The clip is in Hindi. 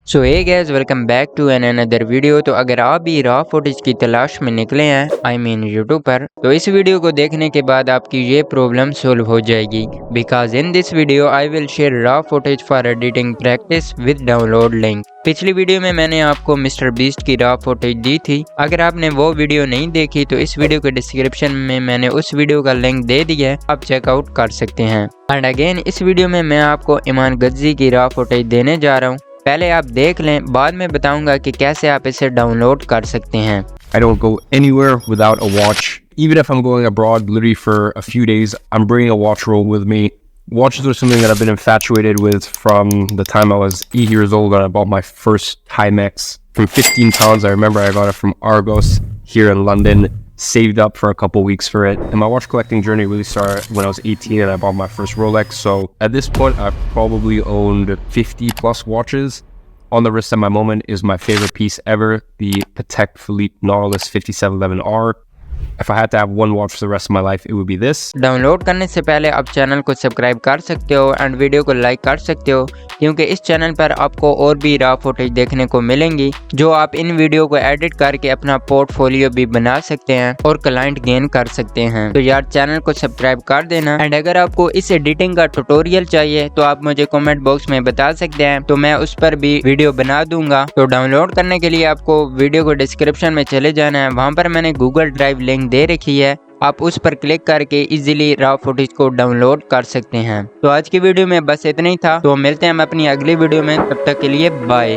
So hey guys, welcome back to an another video. तो अगर आप भी रॉ फुटेज की तलाश में निकले हैं आई मीन यूट्यूब पर, तो इस वीडियो को देखने के बाद आपकी ये प्रॉब्लम सोल्व हो जाएगी। Because in this video I will share raw footage for editing practice with download link. पिछली वीडियो में मैंने आपको मिस्टर बीस्ट की रॉ फुटेज दी थी। अगर आपने वो वीडियो नहीं देखी तो इस वीडियो के डिस्क्रिप्शन में मैंने उस वीडियो का लिंक दे दिया है, आप चेकआउट कर सकते हैं। एंड अगेन इस वीडियो में मैं आपको ईमान गज्जी की रॉ फुटेज देने जा रहा हूँ। पहले आप देख लें, बाद में बताऊंगा कि कैसे आप इसे डाउनलोड कर सकते हैं। I don't go anywhere without a watch. Even if I'm going abroad literally for a few days, I'm bringing a watch roll with me. Watches are something that I've been infatuated with from the time I was 8 years old when I bought my first Timex from 15 pounds. I remember I got it from Argos here in London, saved up for a couple weeks for it. And my watch collecting journey really started when I was 18 and I bought my first Rolex. So at this point, I've probably owned 50 plus watches. On the wrist at my moment is my favorite piece ever, the Patek Philippe Nautilus 5711R. If I had to have one watch for the rest of my life, it would be this. Download करने से पहले आप चैनल को सब्सक्राइब कर सकते हो एंड वीडियो को लाइक कर सकते हो, क्योंकि इस चैनल पर आपको और भी रॉ फुटेज देखने को मिलेंगी जो आप इन वीडियो को एडिट करके अपना पोर्टफोलियो भी बना सकते हैं और क्लाइंट गेन कर सकते हैं। तो यार चैनल को सब्सक्राइब कर देना। एंड अगर आपको इस एडिटिंग का ट्यूटोरियल चाहिए तो आप मुझे कमेंट बॉक्स में बता सकते हैं, तो मैं उस पर भी वीडियो बना दूंगा। तो डाउनलोड करने के लिए आपको वीडियो को डिस्क्रिप्शन में चले जाना है, वहाँ पर मैंने गूगल ड्राइव लिंक दे रखी है, आप उस पर क्लिक करके इजीली रॉ फुटेज को डाउनलोड कर सकते हैं। तो आज की वीडियो में बस इतना ही था, तो मिलते हैं हम अपनी अगली वीडियो में, तब तक के लिए बाय।